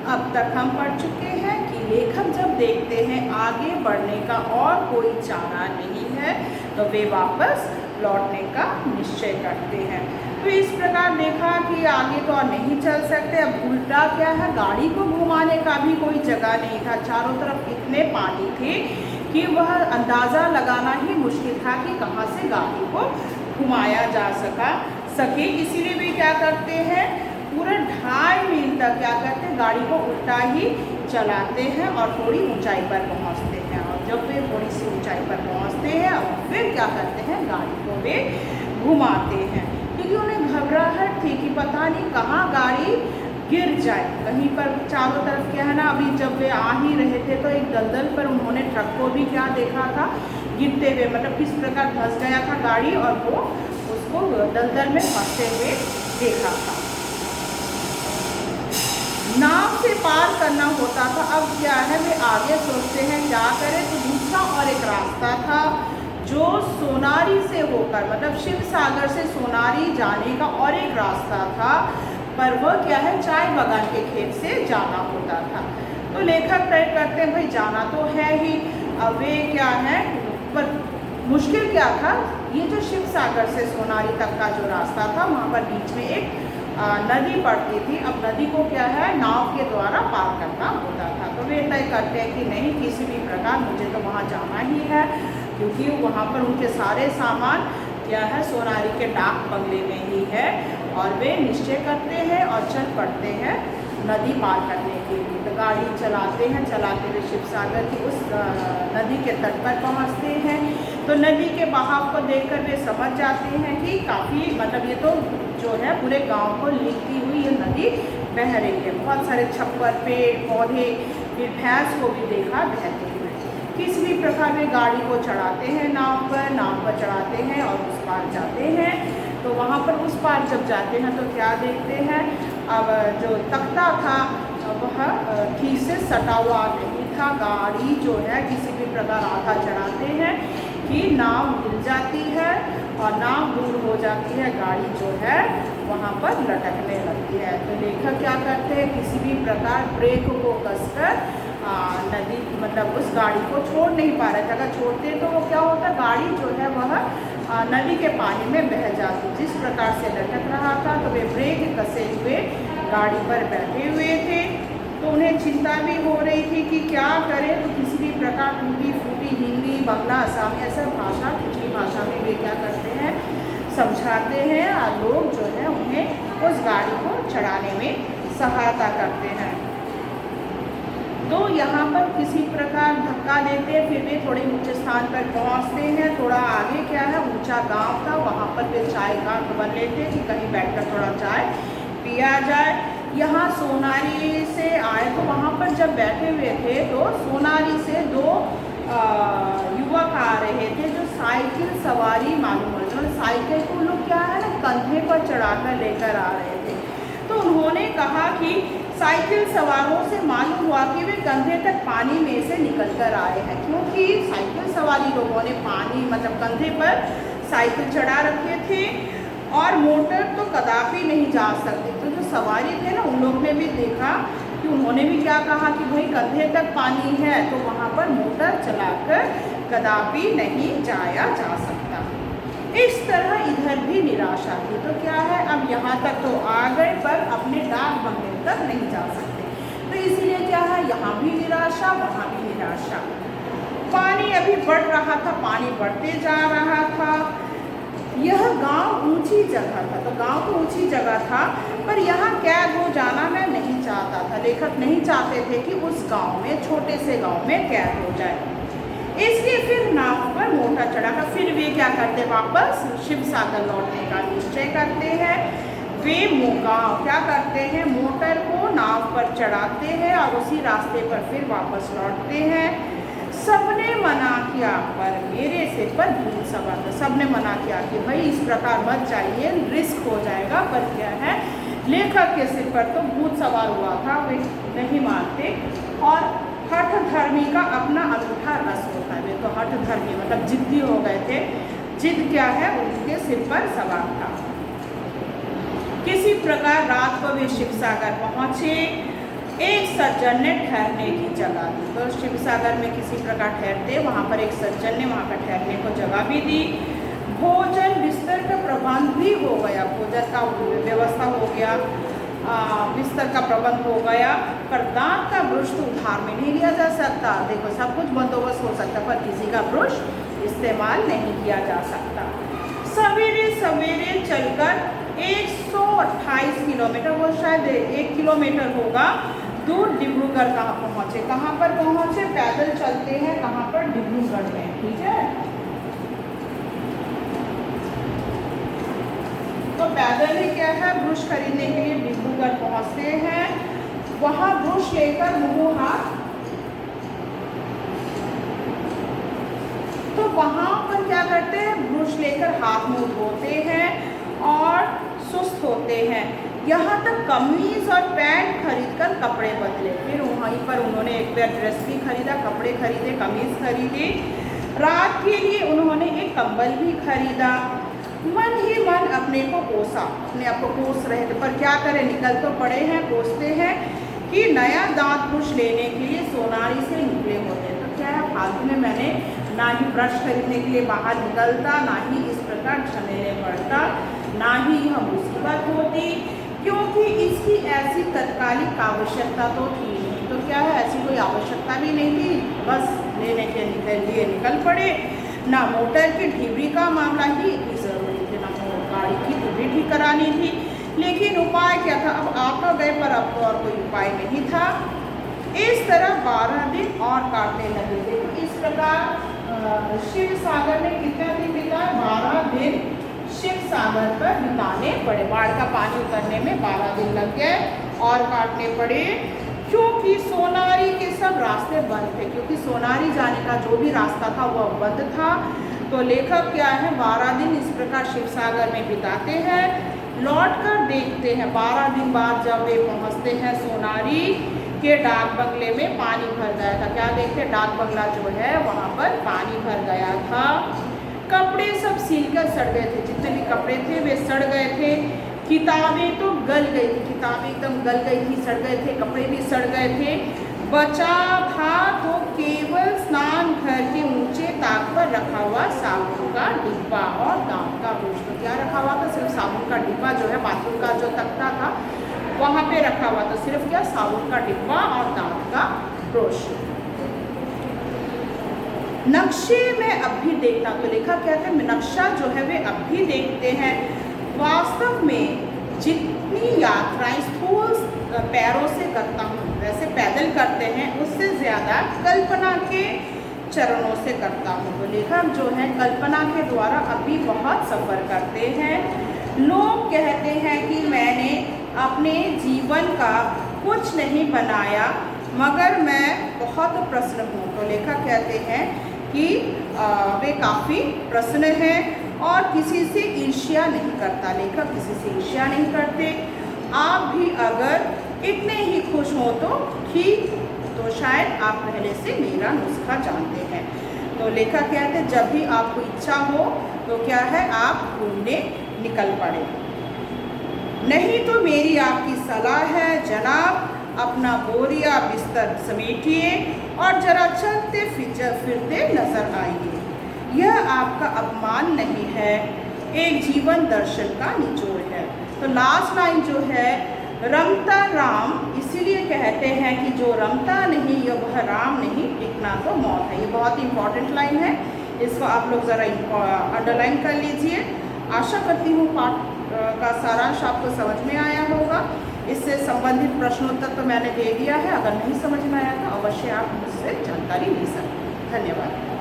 अब तक हम पढ़ चुके हैं कि लेखक जब देखते हैं आगे बढ़ने का और कोई चारा नहीं है तो वे वापस लौटने का निश्चय करते हैं। तो इस प्रकार देखा कि आगे तो और नहीं चल सकते। अब उल्टा क्या है, गाड़ी को घुमाने का भी कोई जगह नहीं था। चारों तरफ इतने पानी थे कि वह अंदाज़ा लगाना ही मुश्किल था कि कहाँ से गाड़ी को घुमाया जा सके। इसीलिए वे क्या करते हैं, पूरा 2.5 मील तक क्या करते हैं, गाड़ी को उल्टा ही चलाते हैं और थोड़ी ऊंचाई पर पहुंचते हैं। और जब वे थोड़ी सी ऊंचाई पर पहुंचते हैं और फिर क्या करते हैं, गाड़ी को वे घुमाते हैं, क्योंकि उन्हें घबराहट थी कि पता नहीं कहाँ गाड़ी गिर जाए कहीं पर। चारों तरफ क्या है ना, अभी जब वे आ ही रहे थे तो एक दलदल पर उन्होंने ट्रक को भी क्या देखा था, गिरते हुए, मतलब किस प्रकार धंस गया था गाड़ी और वो उसको दलदल में फंसते हुए देखा था। नाव से पार करना होता था। अब क्या है, वे आगे सोचते हैं क्या करें। तो दूसरा और एक रास्ता था जो सोनारी से होकर, मतलब शिव सागर से सोनारी जाने का और एक रास्ता था, पर वह क्या है, चाय बागान के खेत से जाना होता था। तो लेखक तय करते हैं भाई जाना तो है ही। अब वे क्या है, पर मुश्किल क्या था, ये जो शिव सागर से सोनारी तक का जो रास्ता था वहाँ पर बीच में एक नदी पड़ती थी। अब नदी को क्या है, नाव के द्वारा पार करना होता था। तो वे तय करते हैं कि नहीं, किसी भी प्रकार मुझे तो वहाँ जाना ही है, क्योंकि वहाँ पर उनके सारे सामान क्या है, सोनारी के डाक बंगले में ही है। और वे निश्चय करते हैं और चल पड़ते हैं नदी पार करने के लिए। तो गाड़ी चलाते हैं, चलाते हुए शिव सागर की उस नदी के तट पर पहुँचते हैं। तो नदी के बहाव को देखकर वे समझ जाते हैं कि काफ़ी, मतलब ये तो जो है पूरे गांव को लेती हुई ये नदी बह रही है। बहुत सारे छप्पर, पेड़ पौधे, फिर भैंस को भी देखा बहते हुए। किसी भी प्रकार वे गाड़ी को चढ़ाते हैं, नाव पर चढ़ाते हैं और उस पार जाते हैं। तो वहाँ पर उस पार जब जाते हैं तो क्या देखते हैं, अब जो तख्ता था वह ठीक से सटा हुआ नहीं था। गाड़ी जो है किसी भी प्रकार आधा चढ़ाते हैं कि नाव हिल जाती है और नाव दूर हो जाती है, गाड़ी जो है वहाँ पर लटकने लगती है। तो लेखक क्या करते हैं, किसी भी प्रकार ब्रेक को कसकर नदी, मतलब उस गाड़ी को छोड़ नहीं पा रहे थे। अगर छोड़ते तो वो क्या होता, गाड़ी जो है वह नदी के पानी में बह जाती। जिस प्रकार से लटक रहा था तो वे ब्रेक कसे हुए गाड़ी पर बैठे हुए थे। तो उन्हें चिंता भी हो रही थी कि क्या करें। तो किसी भी प्रकार टूटी फूटी हिंदी, बंगला, असमिया सब भाषा, पिछली भाषा में वे क्या करते हैं, समझाते हैं और लोग जो है उन्हें उस गाड़ी को चढ़ाने में सहायता करते हैं। तो यहाँ पर किसी प्रकार धक्का देते हैं, फिर वे थोड़े ऊंचे स्थान पर पहुँचते हैं। थोड़ा आगे क्या है, ऊंचा गांव था, वहाँ पर वे चाय का बन लेते कि कहीं बैठकर थोड़ा चाय पिया जाए। यहाँ सोनारी से आए तो वहाँ पर जब बैठे हुए थे तो सोनारी से 2 युवक आ रहे थे जो साइकिल सवारी मालूम हो, मतलब साइकिल को लोग क्या है ना कंधे पर चढ़ाकर लेकर आ रहे थे। तो उन्होंने कहा कि साइकिल सवारों से मालूम हुआ कि वे कंधे तक पानी में से निकल कर आए हैं, क्योंकि साइकिल सवारी लोगों ने पानी, मतलब कंधे पर साइकिल चढ़ा रखे थे और मोटर तो कदापि नहीं जा सकते। तो जो सवारी थे ना, उन लोग ने भी देखा कि उन्होंने भी क्या कहा कि भाई कंधे तक पानी है तो वहाँ पर मोटर चलाकर कदापि नहीं जाया जा सकता। इस तरह इधर भी निराशा थी। तो क्या है, अब यहाँ तक तो आ गए पर अपने डाक बंगले तक नहीं जा सकते। तो इसीलिए क्या है, यहाँ भी निराशा, वहाँ भी निराशा। पानी अभी बढ़ रहा था, पानी बढ़ते जा रहा था। यह गांव ऊंची जगह था, तो गांव तो ऊंची जगह था, पर यहाँ कैद हो जाना मैं नहीं चाहता था। लेखक नहीं चाहते थे कि उस गांव में, छोटे से गांव में कैद हो जाए। इसलिए फिर नाव पर मोटर चढ़ाकर फिर वे क्या करते, वापस शिव सागर लौटने का निश्चय करते हैं। वे गाँव क्या करते हैं, मोटर को नाव पर चढ़ाते हैं और उसी रास्ते पर फिर वापस लौटते हैं। सबने मना किया पर मेरे सिर पर भूत सवार था। सबने मना किया कि भाई इस प्रकार मत जाइए, रिस्क हो जाएगा। पर क्या है, लेखक के सिर पर तो भूत सवार हुआ था, वे नहीं मानते। और हठ धर्मी का अपना अनूठा रस होता है। वे तो हठ धर्मी, मतलब जिद्दी हो गए थे। जिद क्या है, उनके सिर पर सवार था। किसी प्रकार रात को वे शिव सागर पहुँचे एक सज्जन ने ठहरने की जगह दी। तो शिव सागर में किसी प्रकार ठहरते, वहाँ पर एक सज्जन ने वहाँ पर ठहरने को जगह भी दी। भोजन बिस्तर का प्रबंध भी हो गया, भोजन का व्यवस्था हो गया, बिस्तर का प्रबंध हो गया, पर दांत का ब्रश तो उधार में नहीं लिया जा सकता। देखो सब कुछ बंदोबस्त हो सकता, पर किसी का ब्रश इस्तेमाल नहीं किया जा सकता। सवेरे सवेरे चलकर 128 किलोमीटर, वो शायद 1 किलोमीटर होगा दूर डिब्रूगढ़ कहाँ पहुँचे, कहाँ पर पहुँचे, पैदल चलते हैं कहाँ पर, डिब्रूगढ़ में, ठीक है। तो पैदल ही क्या है, ब्रश खरीदने के लिए डिब्रूगढ़ पहुँचते हैं। वहाँ ब्रश लेकर मुँह हाथ, तो वहाँ पर क्या करते हैं, ब्रश लेकर हाथ मुँह धोते हैं और सुस्त होते हैं। यहाँ तक कमीज और पैंट खरीदकर कपड़े बदले, फिर वहीं पर उन्होंने एक पेयर ड्रेस भी खरीदा, कपड़े खरीदे, कमीज खरीदी। रात के लिए उन्होंने एक कंबल भी खरीदा। मन ही मन अपने को कोसा, अपने आप को कोस रहे थे, पर क्या करें, निकल तो पड़े हैं, कोसते हैं कि नया दांत ब्रश लेने के लिए सोनारी से निकले होते। तो क्या है, फालतू में मैंने ना ही ब्रश खरीदने के लिए बाहर निकलता, ना ही इस प्रकार झमेले पड़ता, ना ही यह मुसीबत होती, क्योंकि इसकी ऐसी तत्कालिक आवश्यकता तो थी नहीं। तो क्या है, ऐसी कोई आवश्यकता भी नहीं थी, बस लेने के लिए निकल पड़े। ना मोटर की ढिबरी का मामला ही इतनी ज़रूरी थी, ना गाड़ी की ढिबरी ठीक करानी थी, लेकिन उपाय क्या था, अब आ तो गए पर अब तो और कोई उपाय नहीं था। इस तरह 12 दिन और काटने लगे थे। तो इस प्रकार शिव सागर में कितना दिन बिताए, 12 दिन शिव सागर पर बिताने पड़े। बाढ़ का पानी उतरने में 12 दिन लग गए और काटने पड़े, क्योंकि सोनारी के सब रास्ते बंद थे, क्योंकि सोनारी जाने का जो भी रास्ता था वह बंद था। तो लेखक क्या है, 12 दिन इस प्रकार शिव सागर में बिताते हैं। लौट कर देखते हैं 12 दिन बाद जब वे पहुँचते हैं सोनारी के डाक बंगले में पानी भर गया था। क्या देखते, डाक बंगला जो है वहाँ पर पानी भर गया था। कपड़े सब सिलकर सड़ गए थे, जितने भी कपड़े थे वे सड़ गए थे। किताबें तो गल गई थी, किताबें एकदम गल गई थी, सड़ गए थे, कपड़े भी सड़ गए थे। बचा था तो केवल स्नान घर के ऊंचे ताक पर रखा हुआ साबुन का डिब्बा और दांत का ब्रश। तो क्या रखा हुआ था, सिर्फ साबुन का डिब्बा, जो है बाथरूम का जो तख्ता था वहाँ पे रखा हुआ था, सिर्फ क्या, साबुन का डिब्बा और दांत का ब्रश। नक्शे में अब भी देखता, तो लिखा क्या था, नक्शा जो है वे अब भी देखते हैं। वास्तव में जितनी यात्राएं स्थूल पैरों से करता हूँ, वैसे पैदल करते हैं, उससे ज़्यादा कल्पना के चरणों से करता हूँ। तो लेखक जो है कल्पना के द्वारा अभी बहुत सफ़र करते हैं। लोग कहते हैं कि मैंने अपने जीवन का कुछ नहीं बनाया, मगर मैं बहुत प्रसन्न हूँ। तो लेखक कहते हैं कि वे काफ़ी प्रसन्न हैं और किसी से ईर्ष्या नहीं करता। लेखक किसी से ईर्ष्या नहीं करते। आप भी अगर इतने ही खुश हो तो ठीक, तो शायद आप पहले से मेरा नुस्खा जानते हैं। तो लेखक कहते हैं जब भी आपको इच्छा हो तो क्या है, आप घूमने निकल पड़े। नहीं तो मेरी आपकी सलाह है जनाब, अपना बोरिया बिस्तर समेटिए और जरा चलते फिरते नजर आइए। यह आपका अपमान नहीं है, एक जीवन दर्शन का निचोड़ है। तो लास्ट लाइन जो है, रमता राम, इसीलिए कहते हैं कि जो रमता नहीं यह वह राम नहीं, टिकना तो मौत है। ये बहुत इंपॉर्टेंट लाइन है, इसको आप लोग ज़रा अंडरलाइन कर लीजिए। आशा करती हूँ पाठ का सारांश आपको समझ में आया होगा। इससे संबंधित प्रश्नोत्तर तो मैंने दे दिया है, अगर नहीं समझ में आया तो अवश्य आप मुझसे जानकारी ले सकते हैं। धन्यवाद।